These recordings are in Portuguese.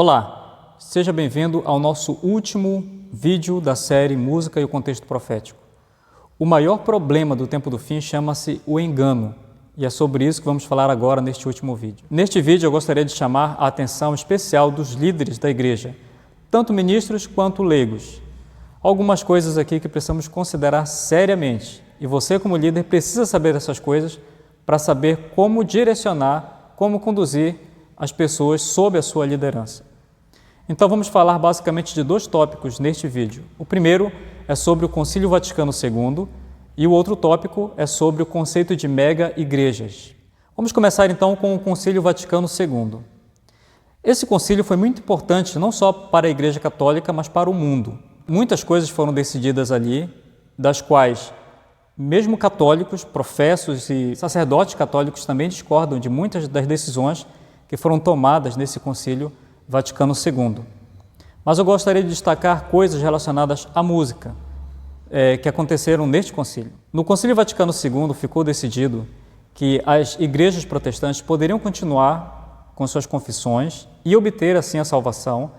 Olá, seja bem-vindo ao nosso último vídeo da série Música e o Contexto Profético. O maior problema do tempo do fim chama-se o engano, e é sobre isso que vamos falar agora neste último vídeo. Neste vídeo eu gostaria de chamar a atenção especial dos líderes da igreja, tanto ministros quanto leigos. Algumas coisas aqui que precisamos considerar seriamente, e você como líder precisa saber essas coisas para saber como direcionar, como conduzir as pessoas sob a sua liderança. Então vamos falar basicamente de dois tópicos neste vídeo. O primeiro é sobre o Concílio Vaticano II e o outro tópico é sobre o conceito de mega-igrejas. Vamos começar então com o Concílio Vaticano II. Esse concílio foi muito importante não só para a Igreja Católica, mas para o mundo. Muitas coisas foram decididas ali, das quais mesmo católicos, professos e sacerdotes católicos também discordam de muitas das decisões que foram tomadas nesse Concílio Vaticano II. Mas eu gostaria de destacar coisas relacionadas à música que aconteceram neste concílio. No Concílio Vaticano II ficou decidido que as igrejas protestantes poderiam continuar com suas confissões e obter assim a salvação,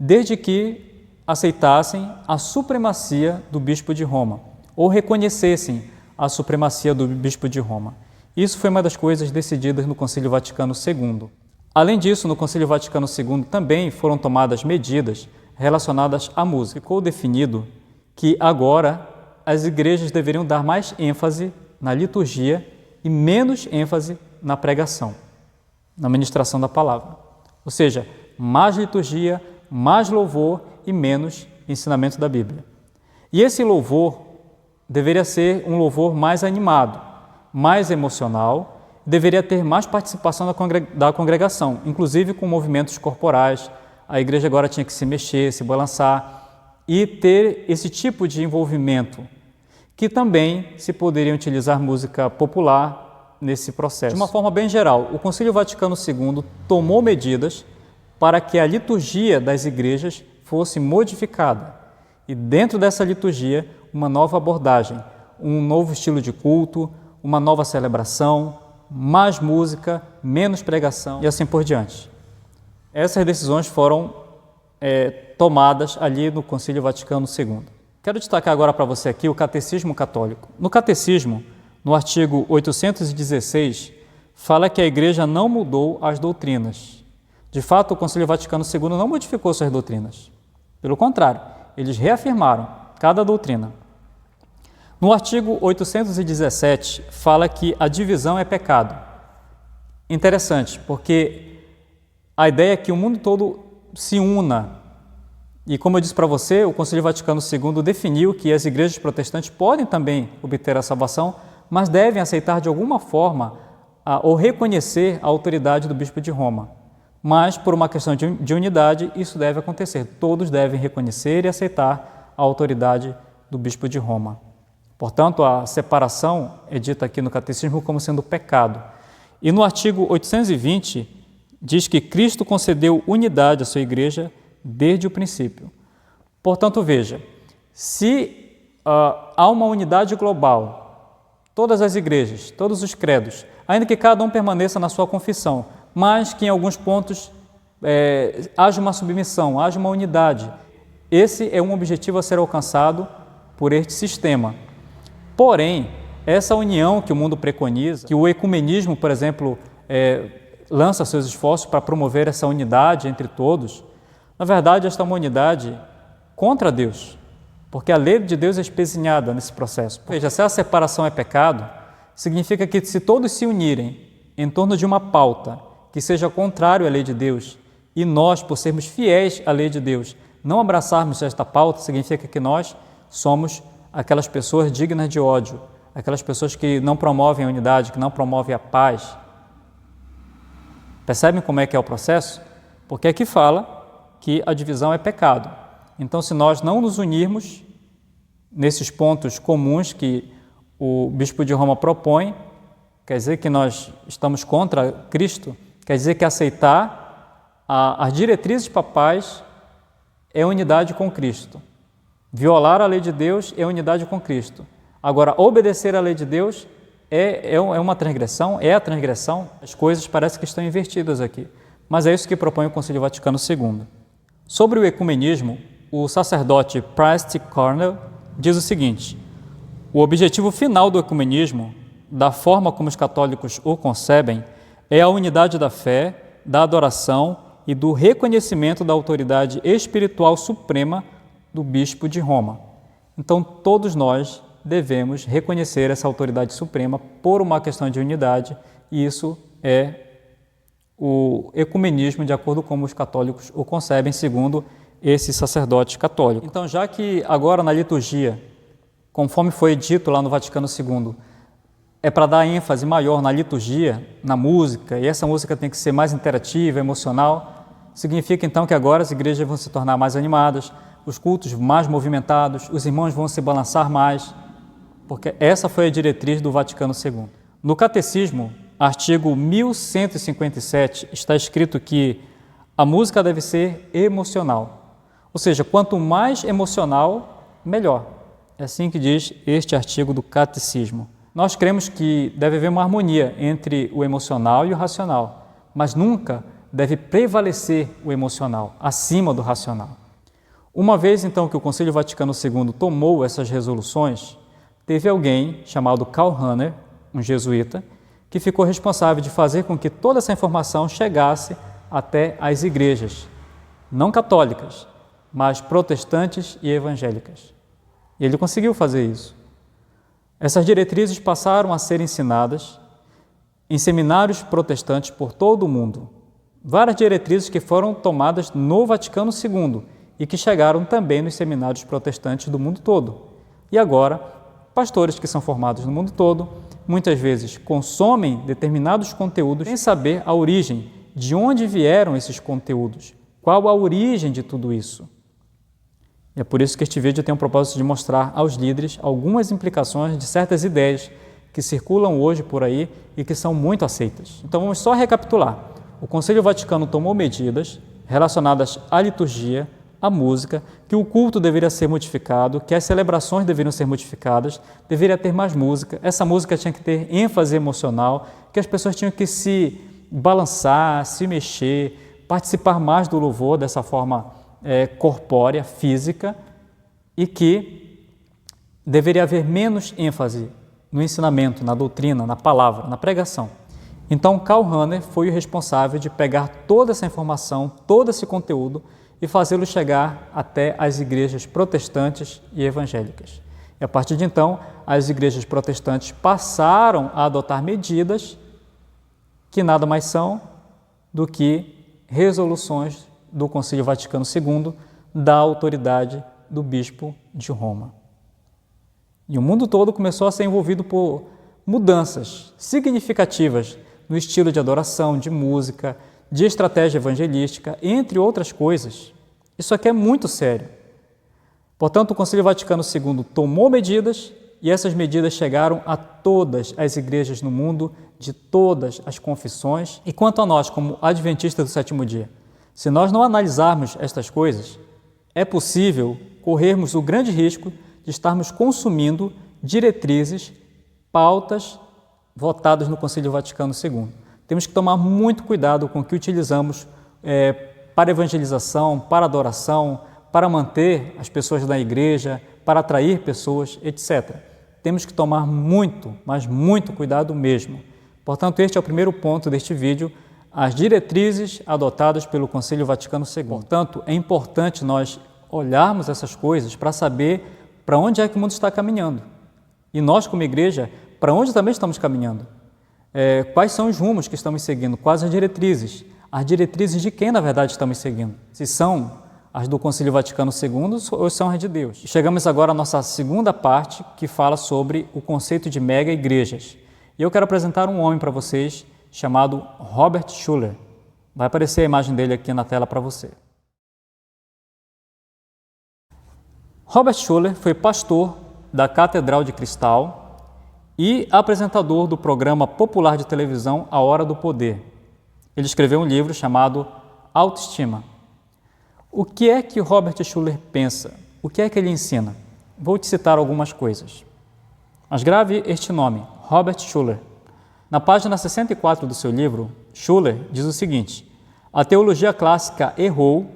desde que aceitassem a supremacia do Bispo de Roma, ou reconhecessem a supremacia do Bispo de Roma. Isso foi uma das coisas decididas no Concílio Vaticano II. Além disso, no Concílio Vaticano II também foram tomadas medidas relacionadas à música. Ficou definido que agora as igrejas deveriam dar mais ênfase na liturgia e menos ênfase na pregação, na ministração da palavra. Ou seja, mais liturgia, mais louvor e menos ensinamento da Bíblia. E esse louvor deveria ser um louvor mais animado, mais emocional, deveria ter mais participação da congregação, inclusive com movimentos corporais. A igreja agora tinha que se mexer, se balançar e ter esse tipo de envolvimento, que também se poderia utilizar música popular nesse processo. De uma forma bem geral, o Concílio Vaticano II tomou medidas para que a liturgia das igrejas fosse modificada e dentro dessa liturgia uma nova abordagem, um novo estilo de culto, uma nova celebração, mais música, menos pregação e assim por diante. Essas decisões foram tomadas ali no Concílio Vaticano II. Quero destacar agora para você aqui o Catecismo Católico. No Catecismo, no artigo 816, fala que a Igreja não mudou as doutrinas. De fato, o Concílio Vaticano II não modificou suas doutrinas. Pelo contrário, eles reafirmaram cada doutrina. No artigo 817, fala que a divisão é pecado. Interessante, porque a ideia é que o mundo todo se una. E como eu disse para você, o Concílio Vaticano II definiu que as igrejas protestantes podem também obter a salvação, mas devem aceitar de alguma forma ou reconhecer a autoridade do Bispo de Roma. Mas, por uma questão de unidade, isso deve acontecer. Todos devem reconhecer e aceitar a autoridade do Bispo de Roma. Portanto, a separação é dita aqui no Catecismo como sendo pecado. E no artigo 820, diz que Cristo concedeu unidade à sua igreja desde o princípio. Portanto, veja, se há uma unidade global, todas as igrejas, todos os credos, ainda que cada um permaneça na sua confissão, mas que em alguns pontos haja uma submissão, haja uma unidade, esse é um objetivo a ser alcançado por este sistema. Porém, essa união que o mundo preconiza, que o ecumenismo, por exemplo, lança seus esforços para promover essa unidade entre todos, na verdade, esta é uma unidade contra Deus, porque a lei de Deus é espezinhada nesse processo. Veja, se a separação é pecado, significa que se todos se unirem em torno de uma pauta que seja contrário à lei de Deus, e nós, por sermos fiéis à lei de Deus, não abraçarmos esta pauta, significa que nós somos aquelas pessoas dignas de ódio, aquelas pessoas que não promovem a unidade, que não promovem a paz. Percebem como é que é o processo? Porque aqui fala que a divisão é pecado. Então, se nós não nos unirmos nesses pontos comuns que o Bispo de Roma propõe, quer dizer que nós estamos contra Cristo, quer dizer que aceitar as diretrizes papais é unidade com Cristo. Violar a lei de Deus é unidade com Cristo. Agora, obedecer à lei de Deus é uma transgressão, é a transgressão. As coisas parecem que estão invertidas aqui. mas é isso que propõe o Concílio Vaticano II. Sobre o ecumenismo, o sacerdote Priest Cornell diz o seguinte: o objetivo final do ecumenismo, da forma como os católicos o concebem, é a unidade da fé, da adoração e do reconhecimento da autoridade espiritual suprema do bispo de Roma. Então, todos nós devemos reconhecer essa autoridade suprema por uma questão de unidade, e isso é o ecumenismo de acordo com como os católicos o concebem, segundo esse sacerdote católico. Então, já que agora na liturgia, conforme foi dito lá no Vaticano II, é para dar ênfase maior na liturgia, na música, e essa música tem que ser mais interativa, emocional, significa então que agora as igrejas vão se tornar mais animadas, os cultos mais movimentados, os irmãos vão se balançar mais, porque essa foi a diretriz do Vaticano II. No Catecismo, artigo 1157, está escrito que a música deve ser emocional, ou seja, quanto mais emocional, melhor. É assim que diz este artigo do Catecismo. Nós cremos que deve haver uma harmonia entre o emocional e o racional, mas nunca deve prevalecer o emocional acima do racional. Uma vez, então, que o Concílio Vaticano II tomou essas resoluções, teve alguém chamado Karl Rahner, um jesuíta, que ficou responsável de fazer com que toda essa informação chegasse até as igrejas, não católicas, mas protestantes e evangélicas. E ele conseguiu fazer isso. Essas diretrizes passaram a ser ensinadas em seminários protestantes por todo o mundo. Várias diretrizes que foram tomadas no Vaticano II e que chegaram também nos seminários protestantes do mundo todo. E agora, pastores que são formados no mundo todo, muitas vezes consomem determinados conteúdos sem saber a origem, de onde vieram esses conteúdos, qual a origem de tudo isso. E é por isso que este vídeo tem o propósito de mostrar aos líderes algumas implicações de certas ideias que circulam hoje por aí e que são muito aceitas. Então vamos só recapitular. O Concílio Vaticano tomou medidas relacionadas à liturgia, à música, que o culto deveria ser modificado, que as celebrações deveriam ser modificadas, deveria ter mais música, essa música tinha que ter ênfase emocional, que as pessoas tinham que se balançar, se mexer, participar mais do louvor dessa forma corpórea, física, e que deveria haver menos ênfase no ensinamento, na doutrina, na palavra, na pregação. Então, Karl Rahner foi o responsável de pegar toda essa informação, todo esse conteúdo e fazê-lo chegar até as igrejas protestantes e evangélicas. E a partir de então, as igrejas protestantes passaram a adotar medidas que nada mais são do que resoluções do Concílio Vaticano II da autoridade do bispo de Roma. E o mundo todo começou a ser envolvido por mudanças significativas no estilo de adoração, de música, de estratégia evangelística, entre outras coisas. Isso aqui é muito sério. Portanto, o Concílio Vaticano II tomou medidas e essas medidas chegaram a todas as igrejas no mundo, de todas as confissões. E quanto a nós, como adventistas do sétimo dia, se nós não analisarmos estas coisas, é possível corrermos o grande risco de estarmos consumindo diretrizes, pautas votadas no Concílio Vaticano II. Temos que tomar muito cuidado com o que utilizamos para evangelização, para adoração, para manter as pessoas na igreja, para atrair pessoas, etc. Temos que tomar muito, mas muito cuidado mesmo. Portanto, este é o primeiro ponto deste vídeo, as diretrizes adotadas pelo Concílio Vaticano II. Portanto, é importante nós olharmos essas coisas para saber para onde é que o mundo está caminhando. E nós, como igreja, para onde também estamos caminhando? Quais são os rumos que estamos seguindo? Quais as diretrizes? As diretrizes de quem, na verdade, estamos seguindo? Se são as do Concílio Vaticano II ou são as de Deus? Chegamos agora à nossa segunda parte, que fala sobre o conceito de mega-igrejas. E eu quero apresentar um homem para vocês, chamado Robert Schuller. Vai aparecer a imagem dele aqui na tela para você. Robert Schuller foi pastor da Catedral de Cristal e apresentador do programa popular de televisão A Hora do Poder. Ele escreveu um livro chamado Autoestima. O que é que Robert Schuller pensa? O que é que ele ensina? Vou te citar algumas coisas. Mas grave este nome, Robert Schuller. Na página 64 do seu livro, Schuller diz o seguinte: A teologia clássica errou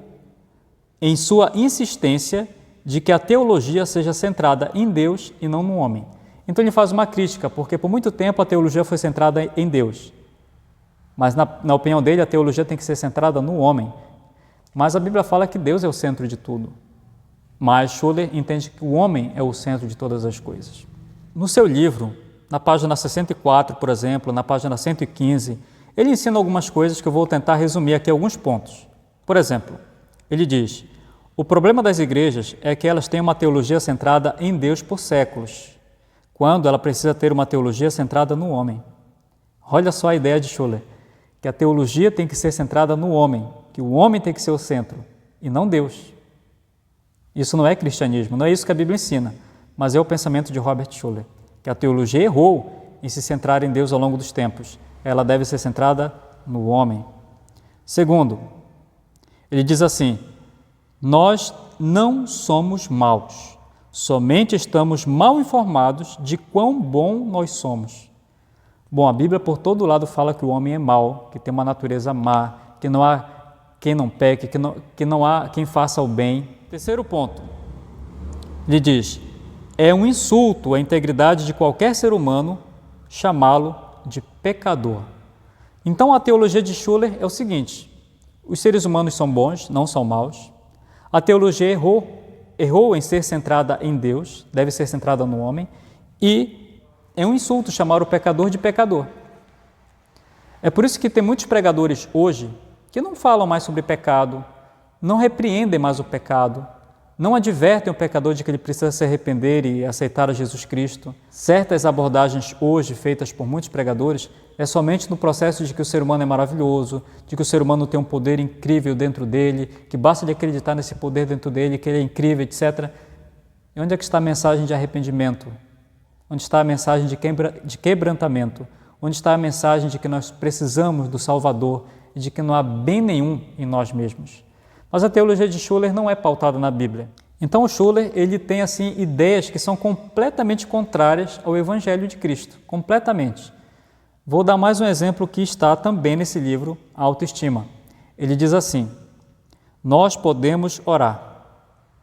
em sua insistência de que a teologia seja centrada em Deus e não no homem. Então ele faz uma crítica, porque por muito tempo a teologia foi centrada em Deus. Mas na opinião dele, a teologia tem que ser centrada no homem. Mas a Bíblia fala que Deus é o centro de tudo. Mas Schuller entende que o homem é o centro de todas as coisas. No seu livro, na página 64, por exemplo, na página 115, ele ensina algumas coisas que eu vou tentar resumir aqui alguns pontos. Por exemplo, ele diz: o problema das igrejas é que elas têm uma teologia centrada em Deus por séculos, quando ela precisa ter uma teologia centrada no homem. Olha só a ideia de Schuller, que a teologia tem que ser centrada no homem, que o homem tem que ser o centro, e não Deus. Isso não é cristianismo, não é isso que a Bíblia ensina, mas é o pensamento de Robert Schuller, que a teologia errou em se centrar em Deus ao longo dos tempos. Ela deve ser centrada no homem. Segundo, ele diz assim: nós não somos maus, somente estamos mal informados de quão bom nós somos. Bom, a Bíblia por todo lado fala que o homem é mau, que tem uma natureza má, que não há quem não peque, que não há quem faça o bem. Terceiro ponto, ele diz: é um insulto à integridade de qualquer ser humano chamá-lo de pecador. Então a teologia de Schuller é o seguinte: os seres humanos são bons, não são maus. A teologia errou em ser centrada em Deus, deve ser centrada no homem, e é um insulto chamar o pecador de pecador. É por isso que tem muitos pregadores hoje que não falam mais sobre pecado, não repreendem mais o pecado, não advertem o pecador de que ele precisa se arrepender e aceitar a Jesus Cristo. Certas abordagens hoje feitas por muitos pregadores é somente no processo de que o ser humano é maravilhoso, de que o ser humano tem um poder incrível dentro dele, que basta de acreditar nesse poder dentro dele, que ele é incrível, etc. E onde é que está a mensagem de arrependimento? Onde está a mensagem de quebrantamento? Onde está a mensagem de que nós precisamos do Salvador e de que não há bem nenhum em nós mesmos? Mas a teologia de Schuller não é pautada na Bíblia. Então o Schuller ele tem assim ideias que são completamente contrárias ao Evangelho de Cristo, completamente. Vou dar mais um exemplo que está também nesse livro, A Autoestima. Ele diz assim: nós podemos orar: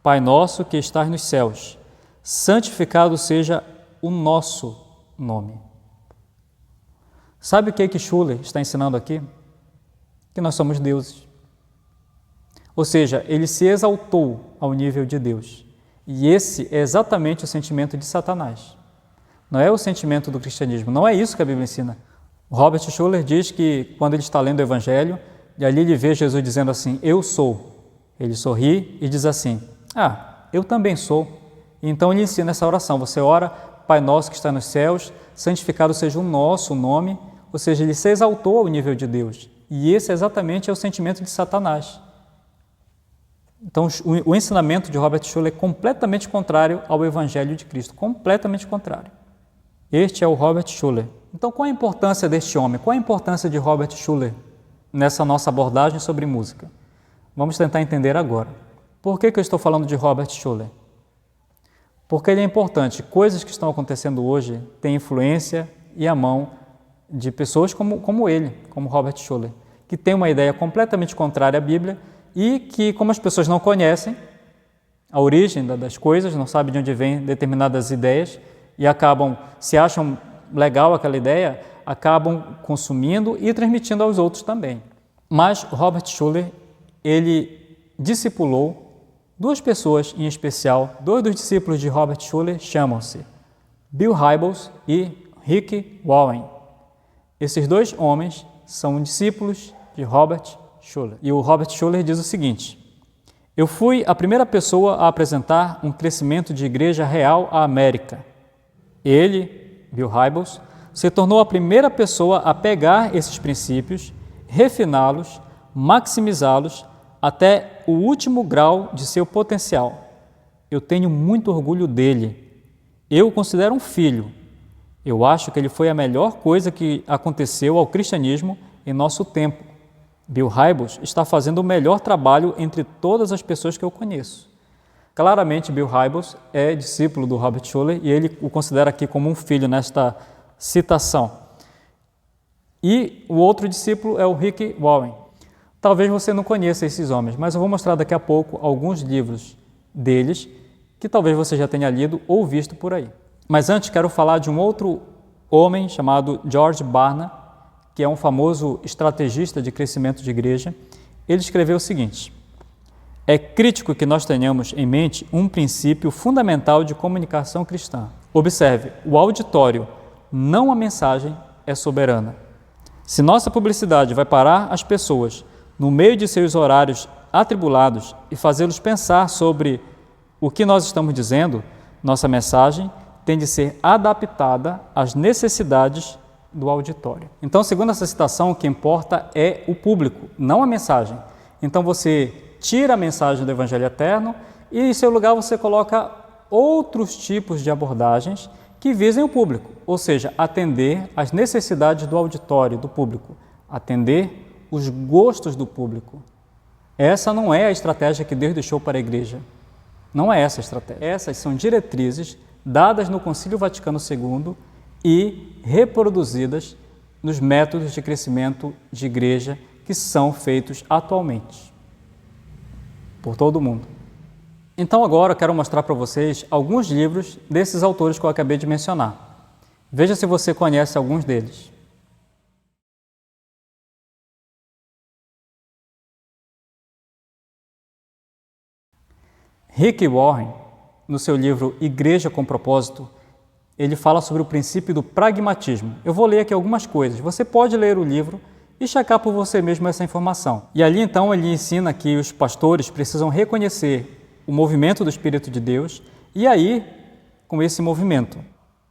Pai nosso que estás nos céus, santificado seja o nosso nome. Sabe o que Schuller está ensinando aqui? Que nós somos deuses. Ou seja, ele se exaltou ao nível de Deus. E esse é exatamente o sentimento de Satanás. Não é o sentimento do cristianismo, não é isso que a Bíblia ensina. O Robert Schuller diz que quando ele está lendo o Evangelho, e ali ele vê Jesus dizendo assim: eu sou. Ele sorri e diz assim: eu também sou. E então ele ensina essa oração. Você ora: Pai nosso que está nos céus, santificado seja o nosso nome. Ou seja, ele se exaltou ao nível de Deus. E esse exatamente é o sentimento de Satanás. Então, o ensinamento de Robert Schuller é completamente contrário ao Evangelho de Cristo, completamente contrário. Este é o Robert Schuller. Então, qual a importância deste homem? Qual a importância de Robert Schuller nessa nossa abordagem sobre música? Vamos tentar entender agora. Por que eu estou falando de Robert Schuller? Porque ele é importante. Coisas que estão acontecendo hoje têm influência e a mão de pessoas como ele, como Robert Schuller, que tem uma ideia completamente contrária à Bíblia e que, como as pessoas não conhecem a origem das coisas, não sabem de onde vêm determinadas ideias e se acham legal aquela ideia, acabam consumindo e transmitindo aos outros também. Mas Robert Schuller, ele discipulou duas pessoas em especial. Dois dos discípulos de Robert Schuller chamam-se Bill Hybels e Rick Warren. Esses dois homens são discípulos de Robert Schuller. E o Robert Schuller diz o seguinte: eu fui a primeira pessoa a apresentar um crescimento de igreja real à América. Ele, Bill Hybels, se tornou a primeira pessoa a pegar esses princípios, refiná-los, maximizá-los até o último grau de seu potencial. Eu tenho muito orgulho dele. Eu o considero um filho. Eu acho que ele foi a melhor coisa que aconteceu ao cristianismo em nosso tempo. Bill Hybels está fazendo o melhor trabalho entre todas as pessoas que eu conheço. Claramente, Bill Hybels é discípulo do Robert Schuller e ele o considera aqui como um filho nesta citação. E o outro discípulo é o Rick Warren. Talvez você não conheça esses homens, mas eu vou mostrar daqui a pouco alguns livros deles que talvez você já tenha lido ou visto por aí. Mas antes quero falar de um outro homem chamado George Barna, que é um famoso estrategista de crescimento de igreja. Ele escreveu o seguinte: é crítico que nós tenhamos em mente um princípio fundamental de comunicação cristã. Observe, o auditório, não a mensagem, é soberana. Se nossa publicidade vai parar as pessoas no meio de seus horários atribulados e fazê-los pensar sobre o que nós estamos dizendo, nossa mensagem tem de ser adaptada às necessidades do auditório. Então, segundo essa citação, o que importa é o público, não a mensagem. Então, você tira a mensagem do Evangelho Eterno e, em seu lugar, você coloca outros tipos de abordagens que visem o público, ou seja, atender às necessidades do auditório, do público, atender os gostos do público. Essa não é a estratégia que Deus deixou para a igreja. Não é essa a estratégia. Essas são diretrizes dadas no Concílio Vaticano II e reproduzidas nos métodos de crescimento de igreja que são feitos atualmente por todo o mundo. Então agora eu quero mostrar para vocês alguns livros desses autores que eu acabei de mencionar. Veja se você conhece alguns deles. Rick Warren, no seu livro Igreja com Propósito, ele fala sobre o princípio do pragmatismo. Eu vou ler aqui algumas coisas. Você pode ler o livro e checar por você mesmo essa informação. E ali então ele ensina que os pastores precisam reconhecer o movimento do Espírito de Deus e aí, com esse movimento,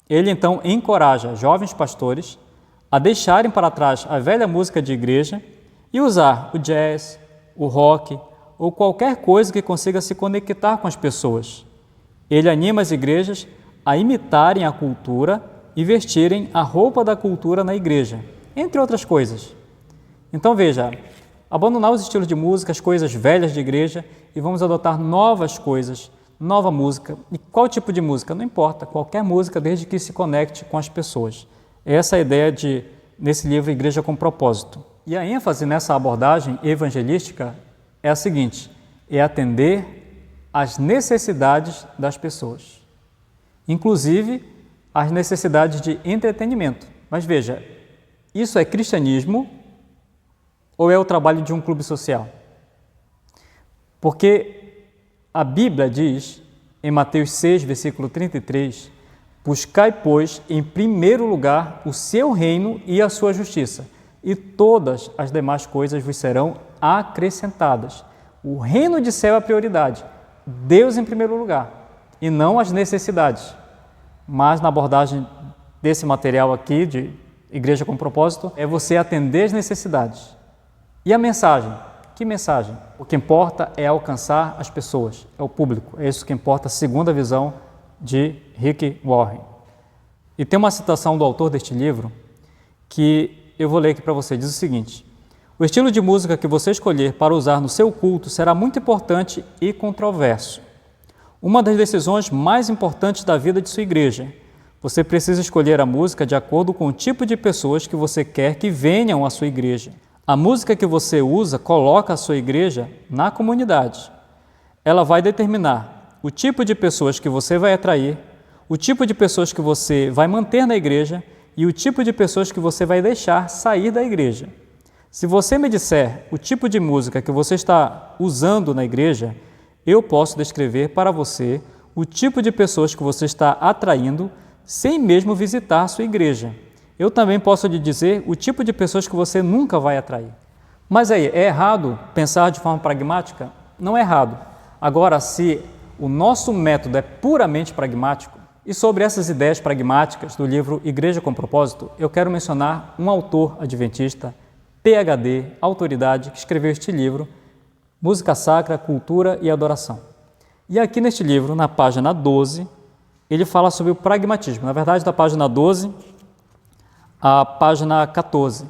ele então encoraja jovens pastores a deixarem para trás a velha música de igreja e usar o jazz, o rock ou qualquer coisa que consiga se conectar com as pessoas. Ele anima as igrejas a imitarem a cultura e vestirem a roupa da cultura na igreja, entre outras coisas. Então veja, abandonar os estilos de música, as coisas velhas de igreja e vamos adotar novas coisas, nova música. E qual tipo de música? Não importa, qualquer música desde que se conecte com as pessoas. Essa é a ideia nesse livro Igreja com Propósito. E a ênfase nessa abordagem evangelística é a seguinte, é atender às necessidades das pessoas, inclusive as necessidades de entretenimento. Mas veja, isso é cristianismo ou é o trabalho de um clube social? Porque a Bíblia diz, em Mateus 6, versículo 33, buscai, pois, em primeiro lugar o seu reino e a sua justiça, e todas as demais coisas vos serão acrescentadas. O reino de céu é a prioridade, Deus em primeiro lugar, e não as necessidades. Mas na abordagem desse material aqui, de Igreja com Propósito, é você atender as necessidades. E a mensagem? Que mensagem? O que importa é alcançar as pessoas, é o público, é isso que importa, segundo a visão de Rick Warren. E tem uma citação do autor deste livro que eu vou ler aqui para você, diz o seguinte: o estilo de música que você escolher para usar no seu culto será muito importante e controverso. Uma das decisões mais importantes da vida de sua igreja. Você precisa escolher a música de acordo com o tipo de pessoas que você quer que venham à sua igreja. A música que você usa coloca a sua igreja na comunidade. Ela vai determinar o tipo de pessoas que você vai atrair, o tipo de pessoas que você vai manter na igreja e o tipo de pessoas que você vai deixar sair da igreja. Se você me disser o tipo de música que você está usando na igreja, eu posso descrever para você o tipo de pessoas que você está atraindo sem mesmo visitar a sua igreja. Eu também posso lhe dizer o tipo de pessoas que você nunca vai atrair. Mas aí, é errado pensar de forma pragmática? Não é errado. Agora, se o nosso método é puramente pragmático, e sobre essas ideias pragmáticas do livro Igreja com Propósito, eu quero mencionar um autor adventista, PhD, autoridade, que escreveu este livro, Música Sacra, Cultura e Adoração. E aqui neste livro, na página 12, ele fala sobre o pragmatismo. Na verdade, da página 12 à página 14.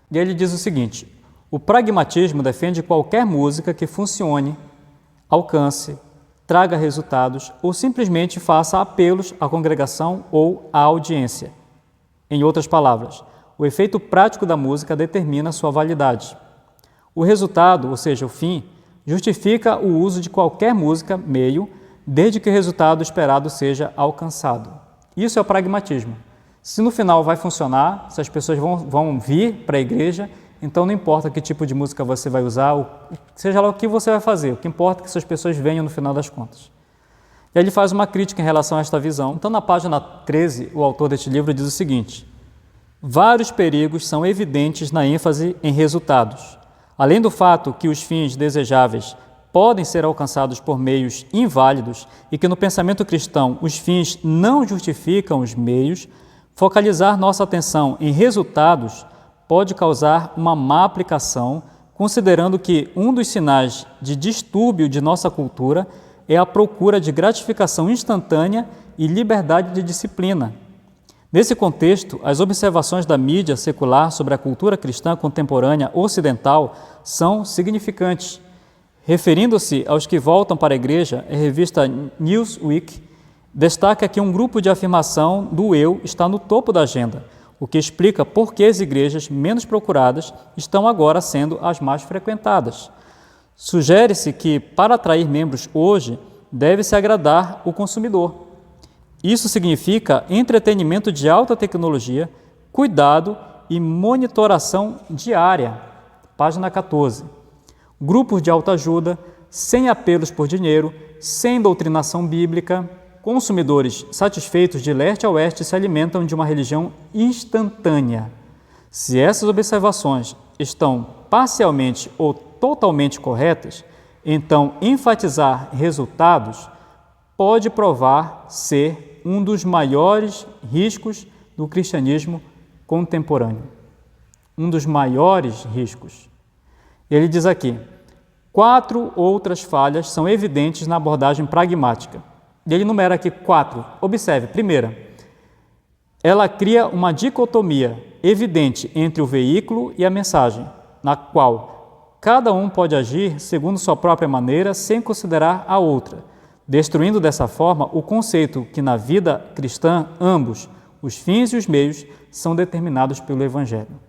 E ele diz o seguinte: o pragmatismo defende qualquer música que funcione, alcance, traga resultados ou simplesmente faça apelos à congregação ou à audiência. Em outras palavras, o efeito prático da música determina sua validade. O resultado, ou seja, o fim, justifica o uso de qualquer música, meio, desde que o resultado esperado seja alcançado. Isso é o pragmatismo. Se no final vai funcionar, se as pessoas vão vir para a igreja, então não importa que tipo de música você vai usar, seja lá o que você vai fazer, o que importa é que essas pessoas venham no final das contas. E aí ele faz uma crítica em relação a esta visão. Então, na página 13, o autor deste livro diz o seguinte: vários perigos são evidentes na ênfase em resultados. Além do fato que os fins desejáveis podem ser alcançados por meios inválidos e que no pensamento cristão os fins não justificam os meios, focalizar nossa atenção em resultados pode causar uma má aplicação, considerando que um dos sinais de distúrbio de nossa cultura é a procura de gratificação instantânea e liberdade de disciplina. Nesse contexto, as observações da mídia secular sobre a cultura cristã contemporânea ocidental são significantes. Referindo-se aos que voltam para a igreja, a revista Newsweek destaca que um grupo de afirmação do eu está no topo da agenda, o que explica por que as igrejas menos procuradas estão agora sendo as mais frequentadas. Sugere-se que, para atrair membros hoje, deve-se agradar o consumidor. Isso significa entretenimento de alta tecnologia, cuidado e monitoração diária. Página 14. Grupos de autoajuda, sem apelos por dinheiro, sem doutrinação bíblica, consumidores satisfeitos de leste a oeste se alimentam de uma religião instantânea. Se essas observações estão parcialmente ou totalmente corretas, então enfatizar resultados pode provar ser um dos maiores riscos do cristianismo contemporâneo. Um dos maiores riscos. Ele diz aqui: 4 outras falhas são evidentes na abordagem pragmática. E ele enumera aqui 4. Observe, primeira, ela cria uma dicotomia evidente entre o veículo e a mensagem, na qual cada um pode agir segundo sua própria maneira sem considerar a outra, destruindo dessa forma o conceito que na vida cristã ambos, os fins e os meios, são determinados pelo Evangelho.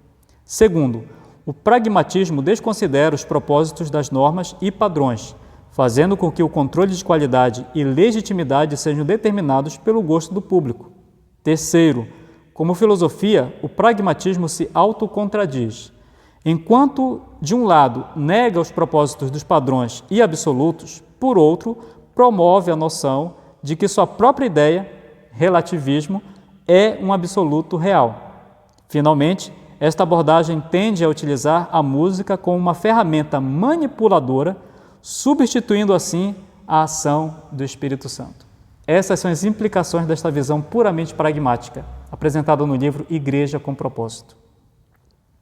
Segundo, o pragmatismo desconsidera os propósitos das normas e padrões, fazendo com que o controle de qualidade e legitimidade sejam determinados pelo gosto do público. Terceiro, como filosofia, o pragmatismo se autocontraduz. Enquanto, de um lado, nega os propósitos dos padrões e absolutos, por outro, promove a noção de que sua própria ideia, relativismo, é um absoluto real. Finalmente, esta abordagem tende a utilizar a música como uma ferramenta manipuladora, substituindo assim a ação do Espírito Santo. Essas são as implicações desta visão puramente pragmática, apresentada no livro Igreja com Propósito.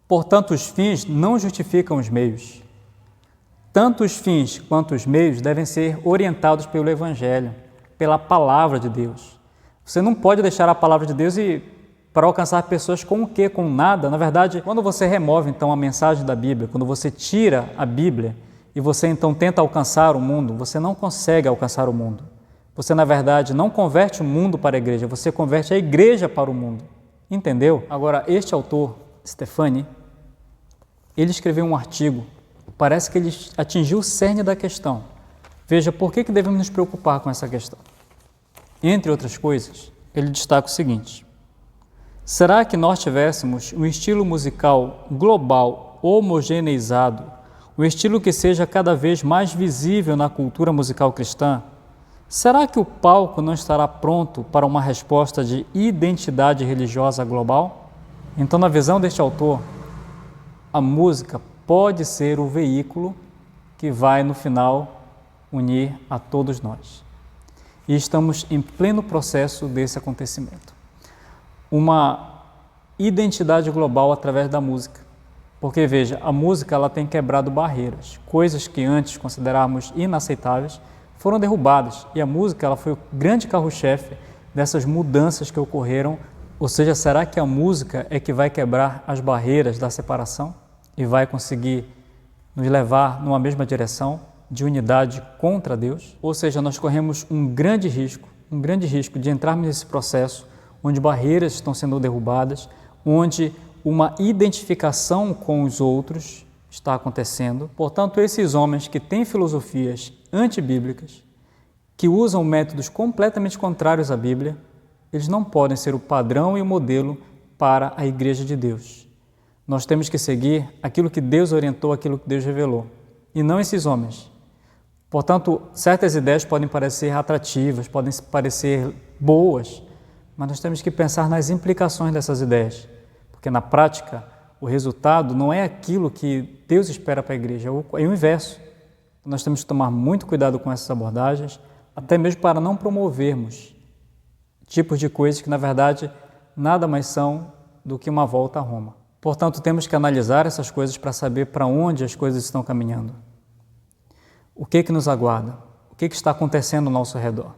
Portanto, os fins não justificam os meios. Tanto os fins quanto os meios devem ser orientados pelo Evangelho, pela Palavra de Deus. Você não pode deixar a Palavra de Deus para alcançar pessoas com o quê? Com nada. Na verdade, quando você remove então a mensagem da Bíblia, quando você tira a Bíblia e você então tenta alcançar o mundo, você não consegue alcançar o mundo. Você, na verdade, não converte o mundo para a igreja, você converte a igreja para o mundo. Entendeu? Agora, este autor, Stefani, ele escreveu um artigo, parece que ele atingiu o cerne da questão. Veja, por que devemos nos preocupar com essa questão? Entre outras coisas, ele destaca o seguinte: será que nós tivéssemos um estilo musical global, homogeneizado, um estilo que seja cada vez mais visível na cultura musical cristã, será que o palco não estará pronto para uma resposta de identidade religiosa global? Então, na visão deste autor, a música pode ser o veículo que vai, no final, unir a todos nós. E estamos em pleno processo desse acontecimento. Uma identidade global através da música. Porque, veja, a música ela tem quebrado barreiras. Coisas que antes considerávamos inaceitáveis foram derrubadas. E a música ela foi o grande carro-chefe dessas mudanças que ocorreram. Ou seja, será que a música é que vai quebrar as barreiras da separação e vai conseguir nos levar numa mesma direção de unidade contra Deus? Ou seja, nós corremos um grande risco de entrarmos nesse processo onde barreiras estão sendo derrubadas, onde uma identificação com os outros está acontecendo. Portanto, esses homens que têm filosofias antibíblicas, que usam métodos completamente contrários à Bíblia, eles não podem ser o padrão e o modelo para a Igreja de Deus. Nós temos que seguir aquilo que Deus orientou, aquilo que Deus revelou, e não esses homens. Portanto, certas ideias podem parecer atrativas, podem parecer boas, mas nós temos que pensar nas implicações dessas ideias, porque na prática o resultado não é aquilo que Deus espera para a igreja, é o inverso. Nós temos que tomar muito cuidado com essas abordagens, até mesmo para não promovermos tipos de coisas que, na verdade, nada mais são do que uma volta a Roma. Portanto, temos que analisar essas coisas para saber para onde as coisas estão caminhando. O que nos aguarda? O que está acontecendo ao nosso redor?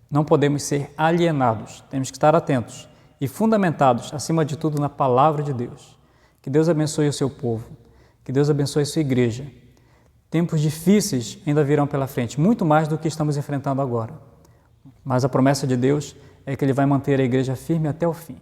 Não podemos ser alienados, temos que estar atentos e fundamentados, acima de tudo, na palavra de Deus. Que Deus abençoe o seu povo, que Deus abençoe a sua igreja. Tempos difíceis ainda virão pela frente, muito mais do que estamos enfrentando agora. Mas a promessa de Deus é que Ele vai manter a igreja firme até o fim.